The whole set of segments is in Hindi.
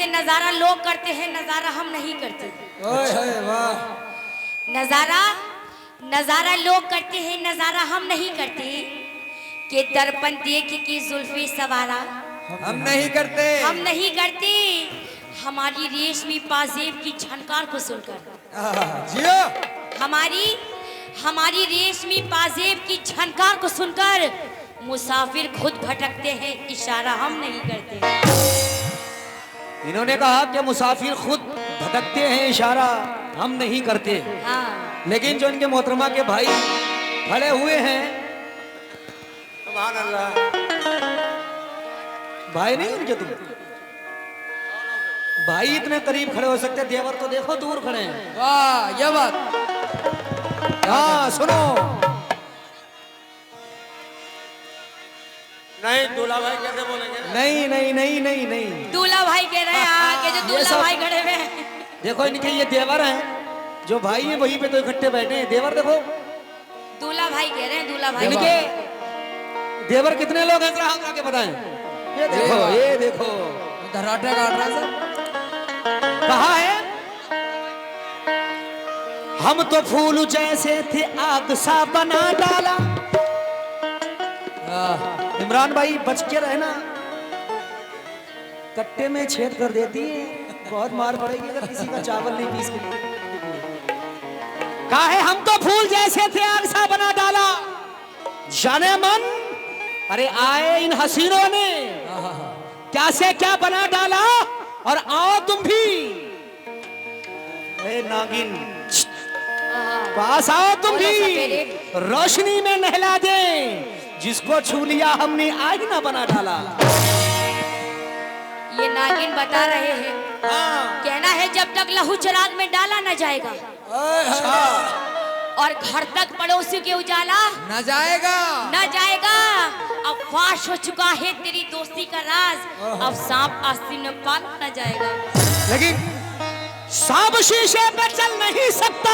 जैसे नजारा लोग करते हैं, नजारा हम नहीं करते। ओए वाह। नजारा लोग करते हैं, नजारा हम नहीं करते। के दर्पण देख के जुल्फे सवारा हम नहीं करते। हम नहीं करते। हमारी रेशमी पाजेब की झनकार को सुनकर जियो। हमारी रेशमी पाजेब की झनकार को सुनकर मुसाफिर खुद भटकते हैं, इशारा हम नहीं करते। इन्होंने कहा कि मुसाफिर खुद भटकते हैं, इशारा हम नहीं करते। हाँ। लेकिन जो इनके मोहतरमा के भाई खड़े हुए हैं, सुभान अल्लाह। भाई नहीं इनके तुम भाई इतने करीब खड़े हो सकते, देवर तो देखो दूर खड़े हैं। वाह ये बात। हाँ सुनो, नहीं दूल्हा भाई कैसे बोलेंगे? नहीं नहीं नहीं नहीं नहीं, दूल्हा भाई कह रहे हैं आगे जो दूल्हा भाई खड़े हुए हैं। देखो इनके ये देवर हैं, जो भाई है वहीं पे तो इकट्ठे बैठे हैं। देवर देखो, दूल्हा भाई कह रहे हैं, दूल्हा भाई। इनके देवर कितने लोग हैं, जरा हम आके बताएं। ये देखो, ये देखो धराटे काट रहा है सर। कहा है, हम तो फूल जैसे थे आग सा बना डाला। इमरान भाई बच के रहना, कट्टे में छेद कर देती है, बहुत मार पड़ेगी अगर किसी का चावल नहीं पीस के। कहा है, हम तो फूल जैसे थे आग सा बना डाला। जाने मन, अरे आए इन हसीनों ने क्या से क्या बना डाला, और आओ तुम भी। ए नागिन पास आओ तुम भी, रोशनी में नहला दे, जिसको छू लिया हमने आज ना बना डाला। ये नागिन बता रहे हैं। हाँ। कहना है जब तक लहू चिराग में डाला न जाएगा, और घर तक पड़ोसी के उजाला न जाएगा। अब फाश हो चुका है तेरी दोस्ती का राज, अब सांप आस्तीन में पाला न जाएगा। लेकिन सांप शीशे पे चल नहीं सकता,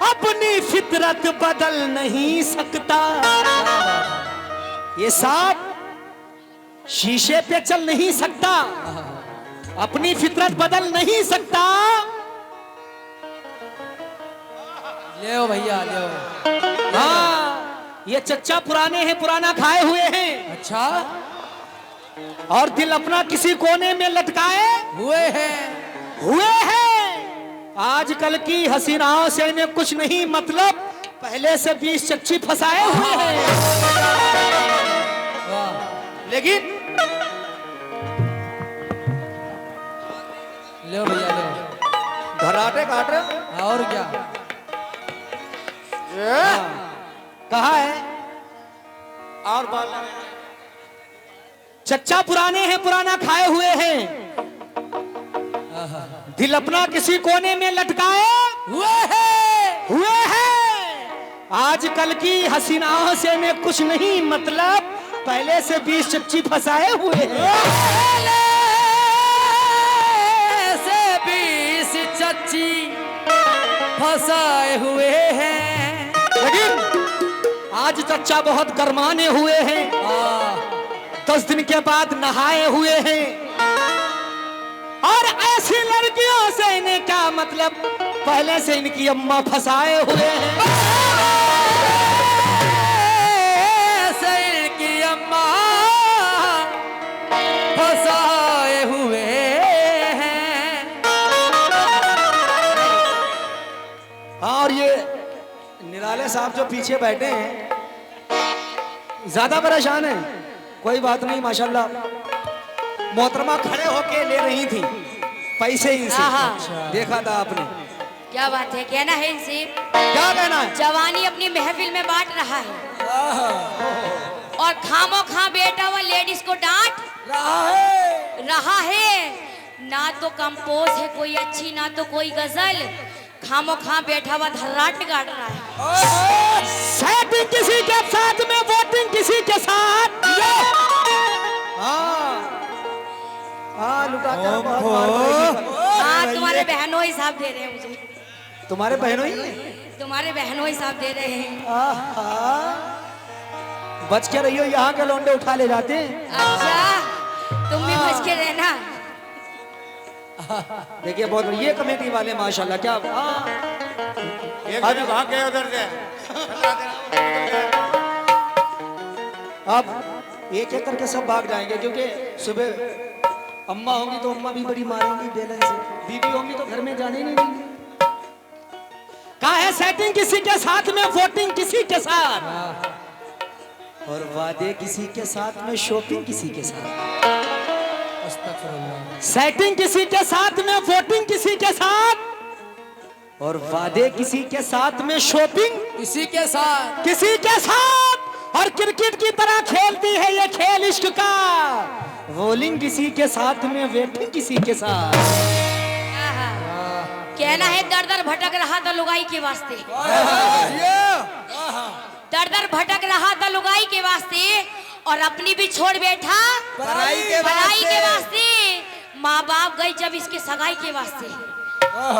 अपनी फितरत बदल नहीं सकता। ये सांप शीशे पे चल नहीं सकता, अपनी फितरत बदल नहीं सकता। ले भैया ले। हाँ, ये चच्चा पुराने हैं, पुराना खाए हुए हैं। अच्छा, और दिल अपना किसी कोने में लटकाए हुए हैं। आजकल की हसीनाओं से इन्हें कुछ नहीं मतलब, पहले से 20 चच्ची फंसाए हुए हैं। लेकिन ले भैया ले। धराटे काट रहे और क्या? कहा है, और बात चच्चा पुराने हैं, पुराना खाए हुए हैं, दिल अपना किसी कोने में लटकाए हुए हैं। आजकल की हसीनाओं से इन्हें कुछ नहीं मतलब, पहले से 20 चच्ची फंसाए हुए हैं। से 20 चच्ची फंसाए हुए हैं। लेकिन आज चच्चा बहुत गरमाने हुए हैं, 10 दिन के बाद नहाए हुए हैं। और ऐसी लड़कियों से इन्हें क्या मतलब, पहले से इनकी अम्मा फंसाए हुए हैं। ऐसे इनकी अम्मा फंसाए हुए हैं। और ये निराले साहब जो पीछे बैठे हैं ज्यादा परेशान हैं। कोई बात नहीं, माशाल्लाह मोहतरमा खड़े होके ले रही थी पैसे इनसे। देखा था आपने, क्या बात है, कहना है इनसे क्या कहना है। जवानी अपनी महफिल में बांट रहा है, और खामो खा बेटा हुआ लेडीज को डांट रहा है। ना तो कंपोज है कोई अच्छी, ना तो कोई गजल, खामो खा बैठा हुआ धर्राट काट रहा है। सेटिंग किसी के साथ में, वोटिंग किसी के साथ। हाँ लुटा कर बहुत मार पड़ेगी। हाँ, तुम्हारे बहनों ही साहब दे रहे हैं मुझे। तुम्हारे बहनों ही, तुम्हारे बहनों ही साहब दे रहे हैं। बच के रहियो, यहाँ के लौंडे उठा ले जाते हैं। अच्छा, तुम भी बच के रहना। देखिए बहुत ये कमेटी वाले माशाल्लाह क्या एक जने भाग गए उधर से। अब एक एक करके सब भाग जाएंगे क्योंकि सुबह अम्मा होंगी तो अम्मा भी बड़ी मारेंगी बेलन से, बीबी होंगी तो घर में जाने ही नहीं देंगी। कहा है सेटिंग किसी के साथ में, वोटिंग किसी के साथ, और वादे किसी के साथ में, शॉपिंग किसी के साथ। सेटिंग किसी के साथ में, वोटिंग किसी के साथ, और वादे किसी के साथ में, शॉपिंग इसी के साथ, किसी के साथ, और क्रिकेट की तरह खेलती है ये खेल इश्क का। बॉलिंग किसी के साथ में, बैटिंग किसी के साथ। कहना है दर दर भटक रहा था लुगाई के वास्ते, दर दर भटक रहा था लुगाई के वास्ते, और अपनी भी छोड़ बैठा पढ़ाई के वास्ते। माँ बाप गए जब इसके सगाई के वास्ते,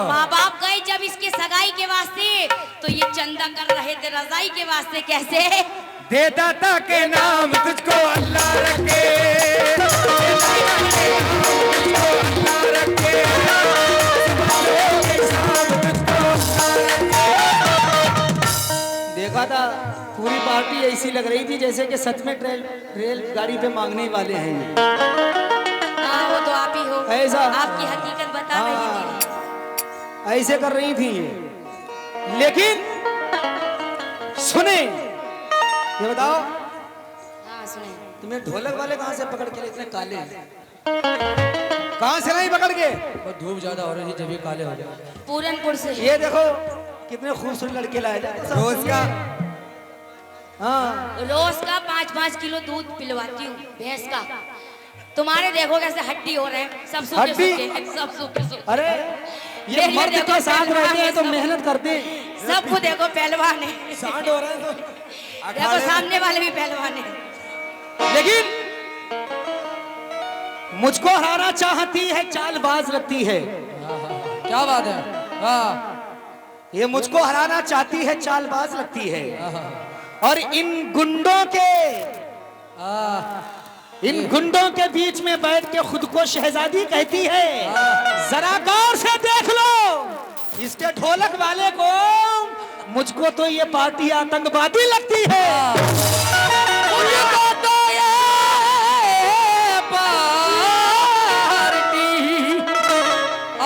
माँ बाप गए जब इसके सगाई के वास्ते, तो ये चंदा कर रहे थे रजाई के वास्ते। कैसे? दे दाता के नाम तुझको अल्लाह रखे, देखा था पूरी पार्टी ऐसी लग रही थी जैसे कि सच में रेल गाड़ी पे मांगने वाले हैं ये। हाँ वो तो आप ही हो, ऐसा? आपकी हकीकत बता रही थी। ऐसे कर रही थी ये। लेकिन सुने, ये बताओ हाँ सुने। तुम्हें ढोलक वाले कहाँ से पकड़ के इतने काले हैं? कहाँ से नहीं पकड़ के? धूप ज्यादा हो रही थी जब ये काले हो गए। पूरनपुर से। ये देखो कितने खूबसूरत लड़के लाए जाते हैं रोज का। हाँ रोज का 5-5 किलो दूध पिलवाती हूँ भैंस का। तुम्हारे देखो कैसे हड्डी हो रहे हैं, सब सूखे हड्डी? सूखे, सब सूखे सूखे। अरे ये देखो, मर्द देखो, के साथ पहलवान रहते हैं है तो सब। मेहनत करते हैं। सबको देखो पहलवान है, सांड हो रहा है तो देखो सामने वाले भी पहलवान है। लेकिन मुझको हराना चाहती है, चालबाज लगती है। क्या बात है, वाह। ये मुझको हराना चाहती है, चालबाज लगती है। और इन गुंडों के बीच में बैठ के खुद को शहजादी कहती है। जरा गौर से देख लो इसके ढोलक वाले को, मुझको तो ये पार्टी आतंकवादी लगती है। मुझको तो ये पार्टी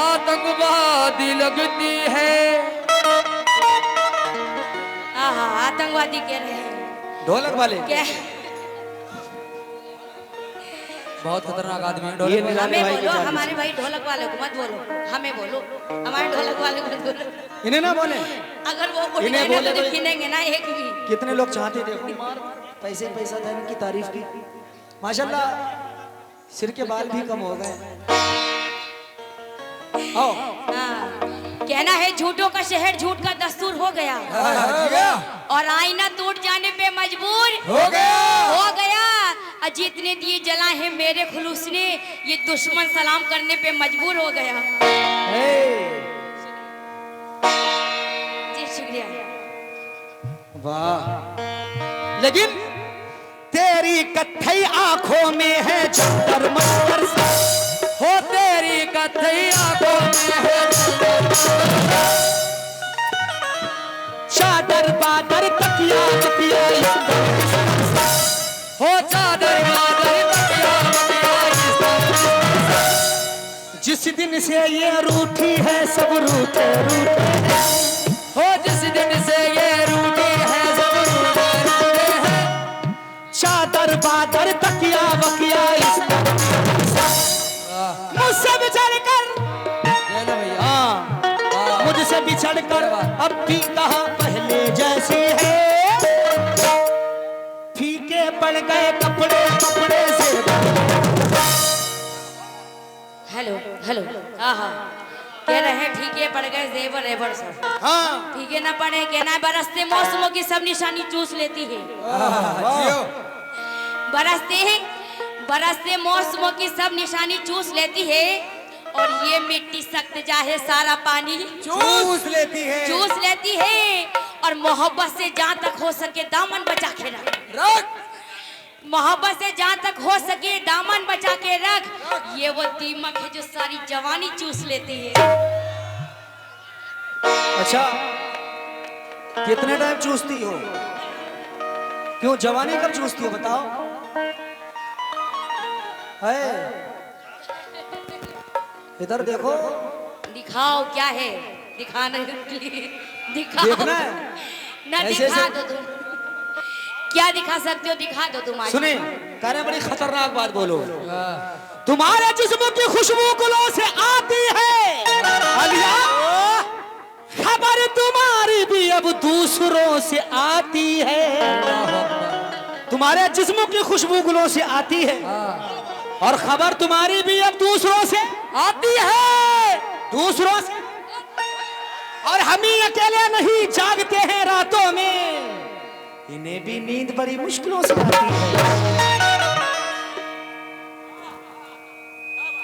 आतंकवादी लगती है। हाँ आतंकवादी कह रहे हैं। ढोलक वाले क्या? बहुत खतरनाक आदमी है ये ढोलक वाले। निराले हमें भाई की बोलो, जान हमारे भाई ढोलक वाले को मत बोलो, हमें बोलो, हमारे ढोलक वाले को मत बोलो। इन्हें ना बोले। अगर वो उठ इन्हें गए ना बोले तो तो- गिनेंगे ना एक भी। कितने लोग चाहते देखो पैसे पैसा था इनकी तारीफ की। माशाल्लाह सिर के बाल भी कम हो गए। आओ हाँ, कहना है झूठों का शहर झूठ का दस्तूर हो गया, और आईना टूट जाने पे मजबूर हो गया। अजीत ने दिए जला है मेरे खुलूस ने, ये दुश्मन सलाम करने पे मजबूर हो गया। जी शुक्रिया। वाह। लेकिन तेरी कत्थई आंखों में है चक्कर मक्कर सा, हो तेरी कथई आंखों में है चादर बादर तकिया तकिया हो चादर बादर तकिया तकिया। जिस दिन से ये रूठी है सब रूठे रूठे हैं। हो जिस दिन से ये रूठी है सब रूठे रूठे हैं। चादर बादर तकिया वकिया मुझसे बिछड़ कर, ये लो भैया। हाँ मुझसे बिछड़ कर अब भी कहाँ पहले जैसी है। फीके पड़ गए कपड़े कपड़े से। Hello hello. हाँ हाँ कह रहे हैं फीके पड़ गए जेवर एवर सब। हाँ फीके ना पड़े, कहना है बरसते मौसमों की सब निशानी चूस लेती है। बरसते मौसमों की सब निशानी चूस लेती है, और ये मिट्टी सख्त जाहे सारा पानी चूस लेती है। और मोहब्बत से जहाँ तक हो सके दामन बचा के रख। मोहब्बत से जहाँ तक हो सके दामन बचा के रख। ये वो दीमक है जो सारी जवानी चूस लेती है। अच्छा, कितने टाइम चूसती हो? क्यों, जवानी कब चूसती हो बताओ? है, इधर देखो। दिखाओ क्या है, दिखाना दिखाओ। देखना है? ना ऐसे दिखा ऐसे? दो तुम, क्या दिखा सकते हो, दिखा दो तुम आज। सुने, कह रहे बड़ी खतरनाक बात बोलो। तुम्हारे जिस्म की खुशबू गुलों से आती है आलिया, खबर तुम्हारी भी अब दूसरों से आती है। तुम्हारे जिस्म की खुशबू गुलों से आती है और खबर तुम्हारी भी अब दूसरों से आती है, दूसरों से। और हम ही अकेले नहीं जागते हैं रातों में, इन्हें भी नींद बड़ी मुश्किलों से आती है।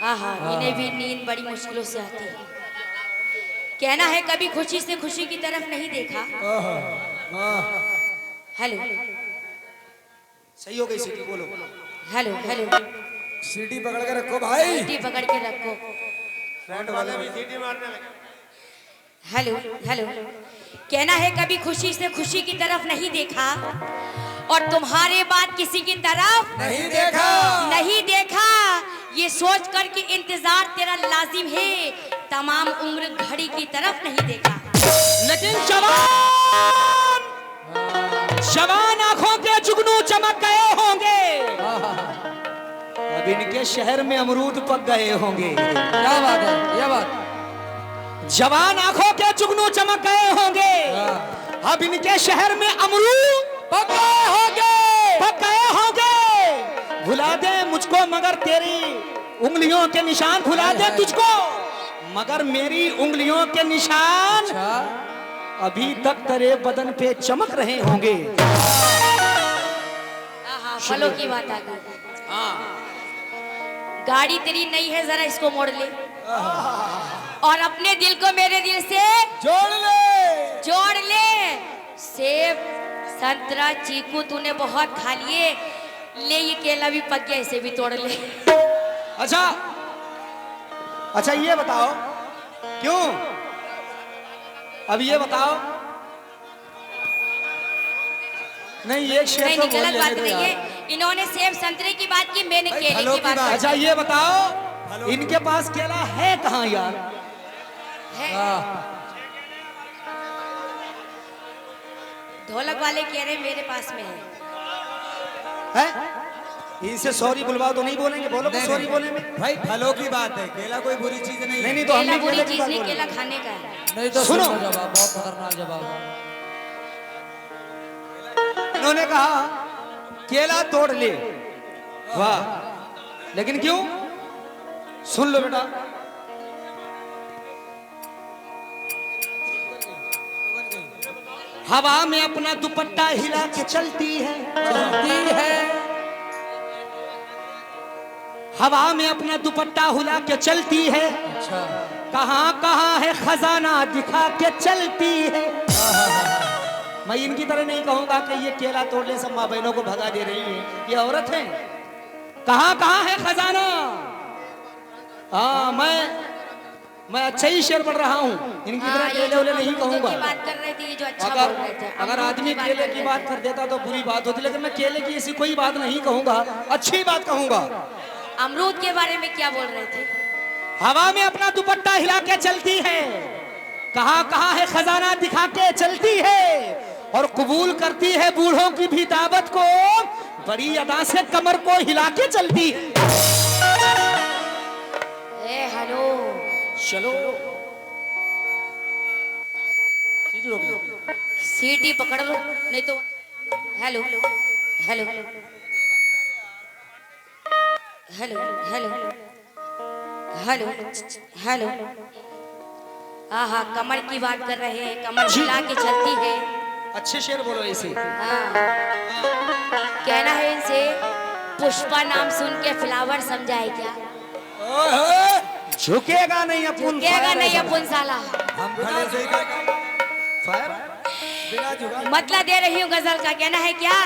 हाँ, इन्हें भी नींद बड़ी मुश्किलों से आती है। कहना है कभी खुशी से खुशी की तरफ नहीं देखा। हेलो, सही हो गई सीटी, बोलो। हेलो, हेलो, सीटी पकड़ के रखो भाई। सीटी पकड़ के रखो। फ्रंट वाले भी सीटी मारने लगे। हेलो, हेलो, कहना है कभी खुशी से खुशी की तरफ नहीं देखा और तुम्हारे बाद किसी की तरफ नहीं देखा। नहीं देखा। ये सोच कर कि इंतजार तेरा लाजिम है, तमाम उम्र घड़ी की तरफ नहीं देखा। लेकिन जवान जवान आंखों के जुगनू चमक गए होंगे, अब इनके शहर में अमरूद पक गए होंगे। क्या बात है, ये बात। जवान आंखों के जुगनू चमक गए होंगे, अब इनके शहर में अमरूद पक गए होंगे। पक गए होंगे। भुला दे मुझको मगर तेरी उंगलियों के निशान, भुला दे तुझको मगर मेरी उंगलियों के निशान अभी तक तेरे बदन पे चमक रहे होंगे। फलों की बात आ गई। गाड़ी तेरी नई है, जरा इसको मोड़ ले और अपने दिल को मेरे दिल से जोड़ ले। सेब, संतरा, चीकू तूने बहुत खा लिए, ले ये केला भी पक गया, इसे भी तोड़ ले। अच्छा, अच्छा ये बताओ क्यों, अब ये बताओ। नहीं, ये शेर नहीं, तो नहीं, बोल गलत बात लेने दो नहीं यार। है। इन्होंने सेब संतरे की बात की, मैंने केले की बात अच्छा ये बताओ, इनके पास केला है कहाँ यार? ढोलक वाले कह रहे मेरे पास में है? इनसे सॉरी बुलवा तो नहीं बोलेंगे, बोलो सॉरी बोले में। भाई फलों की बात है, केला कोई बुरी चीज नहीं। नहीं, तो हम केला भी बुरी केले की चीज बात नहीं, बोले। केला खाने का है। नहीं तो सुनो। सुनो जवाब, बहुत खतरनाक जवाब। इन्होंने कहा केला तोड़ ले, वाह, लेकिन क्यों? सुन लो बेटा, हवा में अपना दुपट्टा हिला के चलती है, हवा में अपना दुपट्टा हिला के चलती है। अच्छा, कहाँ कहाँ है खजाना दिखा के चलती है। मैं इनकी तरह नहीं कहूंगा कि ये केला तोड़ने से माँ बहनों को भगा दे रही है, ये औरत है। कहाँ कहाँ है खजाना? हाँ, मैं अच्छा ही शेर पढ़ रहा हूँ, इनकी तरह केले वेले नहीं कहूंगा। बात कर रहे थे, ये जो अच्छा बोल रहे थे। अगर आदमी केले की बात कर देता तो बुरी बात होती, लेकिन मैं केले की ऐसी कोई बात नहीं कहूंगा, अच्छी बात कहूंगा। अमरूद के बारे में क्या बोल रहे थे? हवा में अपना दुपट्टा हिला के चलती है, कहाँ कहाँ है खजाना दिखा के चलती है और कबूल करती है बूढ़ों की भी दावत को, बड़ी अदा से कमर को हिला के चलती है। ए हेलो, चलो सीटी पकड़ लो नहीं तो। Hello, hello, hello, hello, hello, hello. हाँ, कमर की बात कर रहे हैं, कमर हिला के चलती है। अच्छे शेर बोलो ऐसे। हाँ, कहना है इनसे पुष्पा नाम सुन के फ्लावर समझाए क्या? झुकेगा नहीं अपन, झुकेगा नहीं अपन साला। हम खड़े से ही फायर। मतलब दे रही हूँ गजल का, कहना है क्या?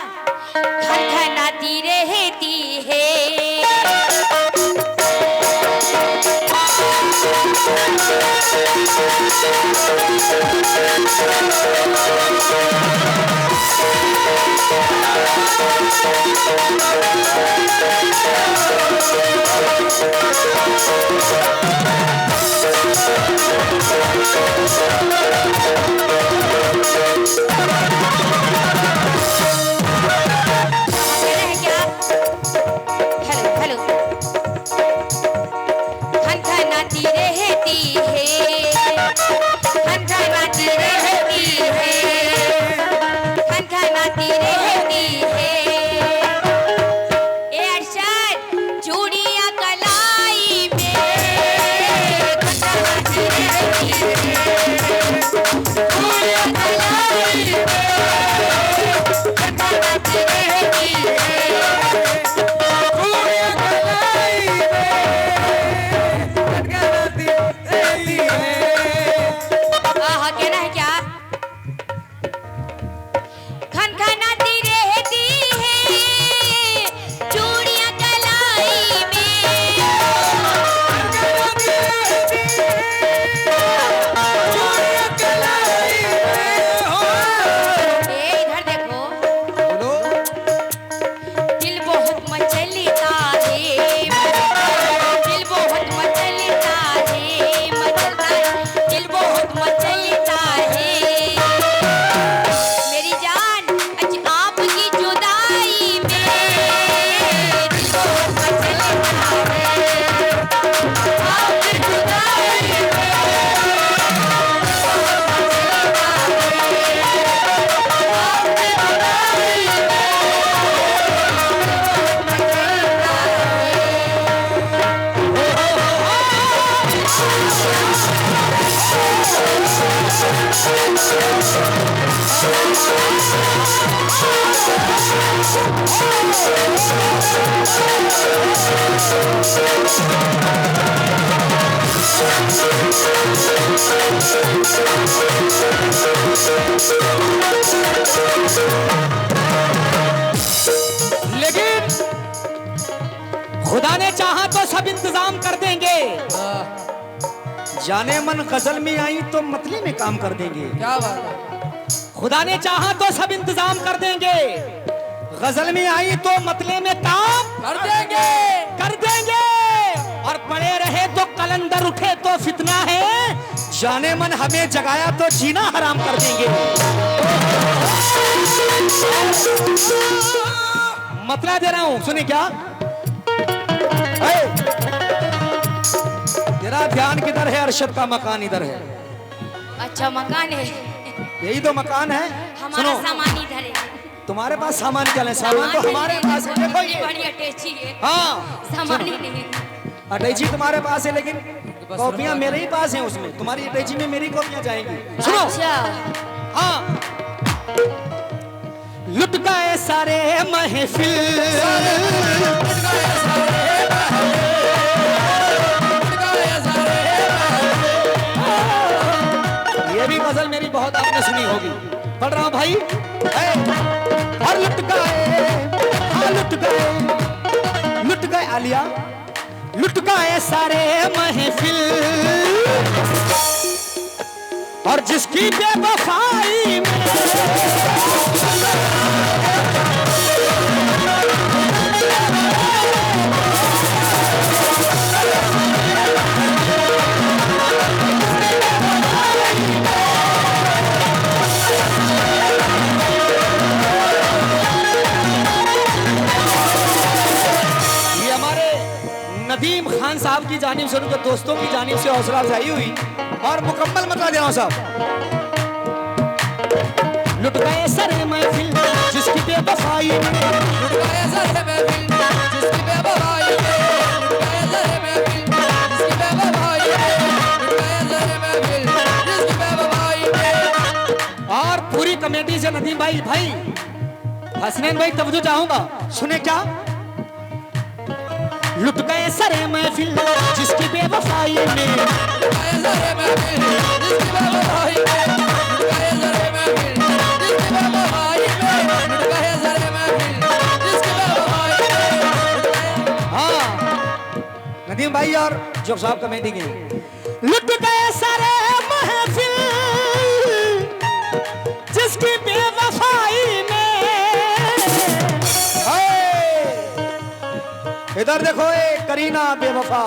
खनखनाती रहती है लेकिन खुदा ने चाहा तो सब इंतजाम कर देंगे। जाने मन गजल में आई तो मतले में काम कर देंगे। क्या बात है। खुदा ने चाहा तो सब इंतजाम कर देंगे। गजल में आई तो मतले में काम कर देंगे, कर देंगे। और पड़े रहे तो कलंदर, उठे तो फितना है। जाने मन हमें जगाया तो जीना हराम कर देंगे। मतला दे रहा हूं, सुने क्या? तेरा ध्यान किधर है? अरशद का मकान इधर है। अच्छा मकान है, यही तो मकान है। हमारा सामान इधर है। तुम्हारे पास सामान क्या है? सामान तो हमारे पास है। देखो ये बड़ी अटैची है। हाँ, सामान ही नहीं। अटैची तुम्हारे पास है लेकिन कॉपियां मेरे ही पास हैं। उसमें तुम्हारी अटैची में मेरी कॉपियां जाएंगी। सुनो। अच्छा। हाँ। लुट गए सारे महफिल, ये भी गजल मेरी बहुत आपने सुनी होगी। पढ़ रहा हूं भाई। और लुट गए आलिया, लुट गए सारे महफिल। और जिसकी बेवफाई में नदीम खान साहब की जानिब से, उनके दोस्तों की जानिब से हौसला अफजाई हुई। और मुकम्मल मतलब दे रहा हूं साहब। लुट गए सरे महफिल जिसकी बेवफाई में, लुट गए सरे महफिल जिसकी बेवफाई में, लुट गए सरे महफिल जिसकी बेवफाई में, लुट गए सरे महफिल जिसकी बेवफाई में। और पूरी कमेटी से नदीम भाई हसनैन भाई तवज्जो चाहूंगा, सुने क्या? लुट गए सरे महफिल जिसकी बेवफाई में, लुट गए सरे महफिल जिसकी बेवफाई में, लुट गए सरे महफिल नदीम भाई और जोग साहब कमेटी के लुट गए सारे महफिल जिसकी बेवफाई में। इधर देखो ए करीना बेवफा,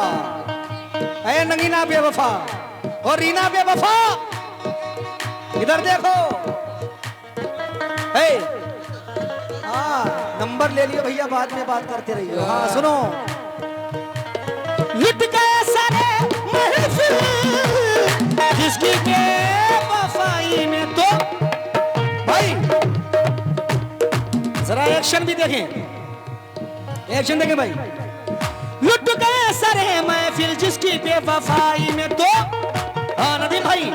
ए नगीना बेवफा और रीना बेवफा। इधर देखो। ए हाँ नंबर ले लियो भैया, बाद में बात करते रहिए। हाँ सुनो। लुट गए सारे महफिल जिसकी बेवफाई में। तो भाई जरा एक्शन भी देखें, एक्शन देखें भाई। लुट गए सारे महफिल जिसकी बेवफाई में। तो हाँ नदीम भाई।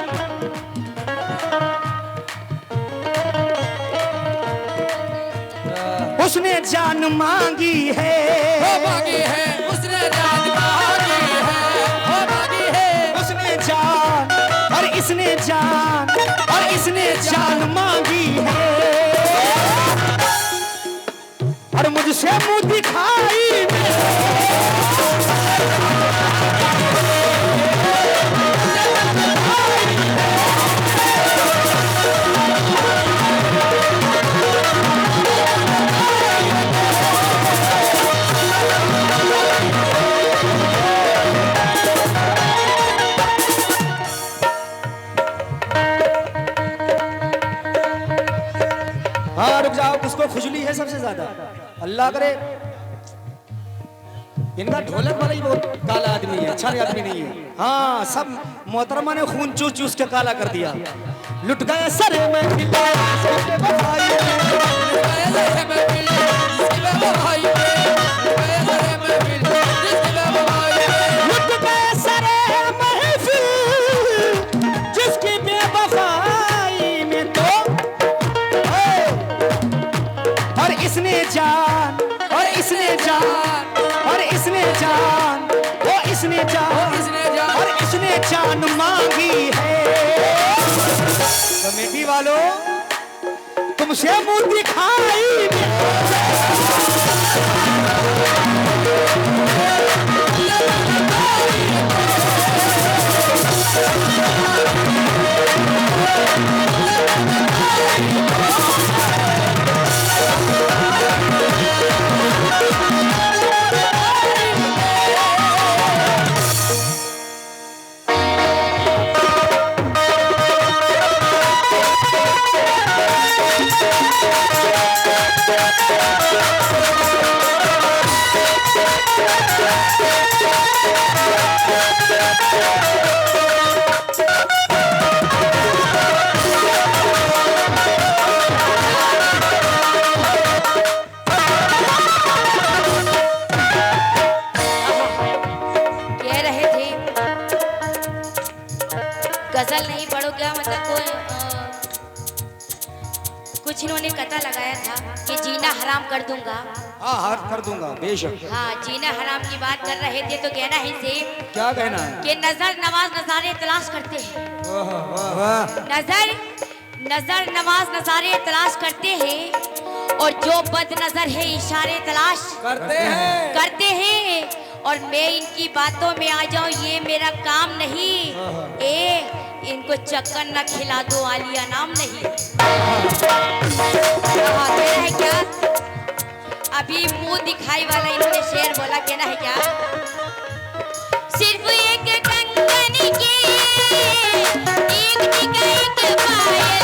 उसने जान मांगी है, मांगी है उसने जान मांगी है, मांगी है उसने जान और इसने जान और इसने जान मांगी है। और मुझसे मुंह दिखाई हाँ रुक जाओ, किसको खुजली है सबसे ज्यादा? अल्लाह करे इनका ढोलक वाला ही बहुत काला आदमी है, अच्छा आदमी नहीं है। हाँ सब मोहतरमा ने खून चूस चूस के काला कर दिया। लुट गए सरे में जिसकी बेवफाई में। तो और इसने जान और इसने जान और इसने जान वो इसने जान और इसने जान मांगी है। कमेटी वालों तुमसे मुंह दिखाई गजल नहीं पढ़ोगे मतलब कोई कुछ इन्होंने कथा लगाया था कि जीना हराम कर दूंगा। हाँ हाथ कर दूंगा बेशक। हाँ जीना हराम की बात कर रहे थे तो कहना है से क्या कहना है? कि नजर नमाज नजारे तलाश करते हैं। वाह नजर नमाज नजारे तलाश करते हैं और जो बद नजर है इशारे तलाश करते हैं। और मैं इनकी बातों में आ जाऊं ये मेरा काम नहीं। इनको चक्कर न खिला दो आलिया नाम नहीं। है क्या अभी मुंह दिखाई वाला इन्होंने शेर बोला, कहना है क्या? सिर्फ एक कंगन के एक टिका एक पायल।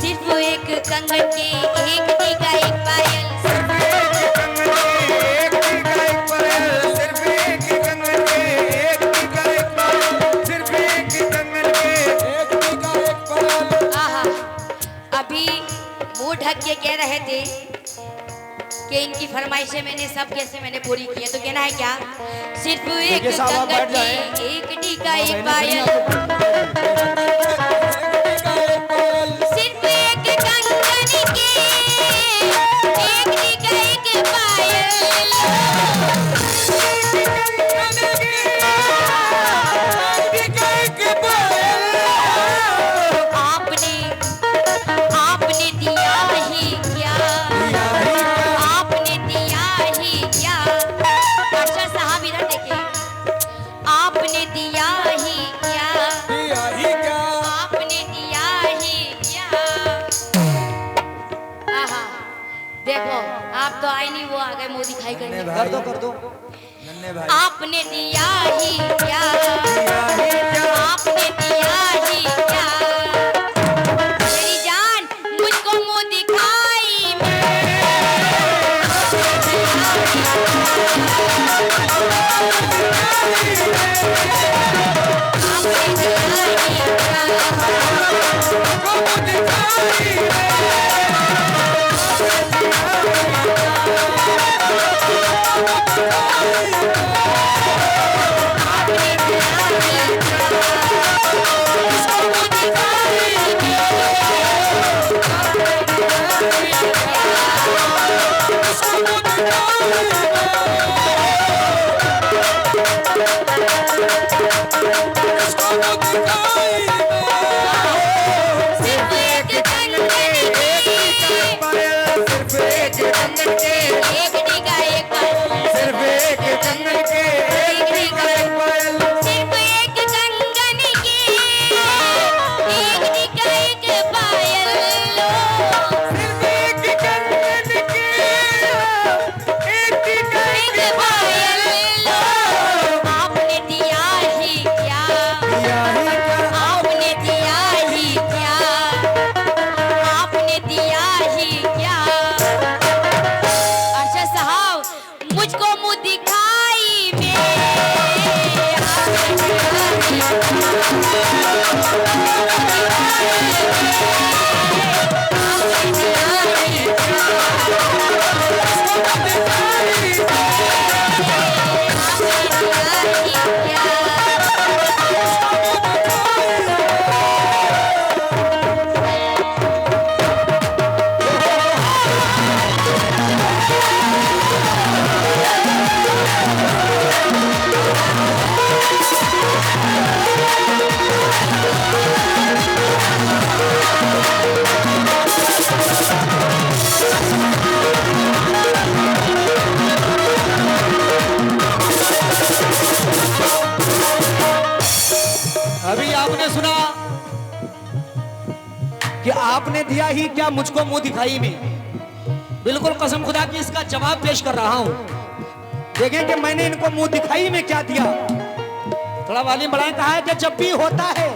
सिर्फ एक कंगन के एक टिका एक पायल। अभी मुंह ढक के कह रहे थे कि इनकी फरमाइशें मैंने सब कैसे मैंने पूरी की है तो कहना है क्या? सिर्फ एक कंगन के एक टीका एक पायल। सिर्फ एक कंगन के एक टीका एक पायल। आपने वो दिखाई करने। कर दो आपने दिया ही क्या, आपने दिया ही क्या, मेरी जान मुझको मुंह दिखाई में, आपने दिया ही सिर्फ एक कंगन के, एक डिगा एक पायल, सिर्फ एक कंगन के, एक डिगा एक पायल, सिर्फ एक कंगन के, एक डिगा एक पायल लो, सिर्फ एक कंगन के, एक डिगा एक पायल लो। आपने दिया ही क्या, आपने दिया ही क्या, आपने दिया ही क्या। अर्शद साहब मुझको मुंह दिखाई में, आपने दिया ही क्या, आपने दिया ही क्या, आपने दिया ही क्या। अभी आपने सुना कि आपने दिया ही क्या मुझको मुंह दिखाई में। बिल्कुल कसम खुदा की इसका जवाब पेश कर रहा हूं। देखें कि मैंने इनको मुंह दिखाई में क्या दिया। थोड़ा वाली बढ़ाएं। कहा है कि जब भी होता है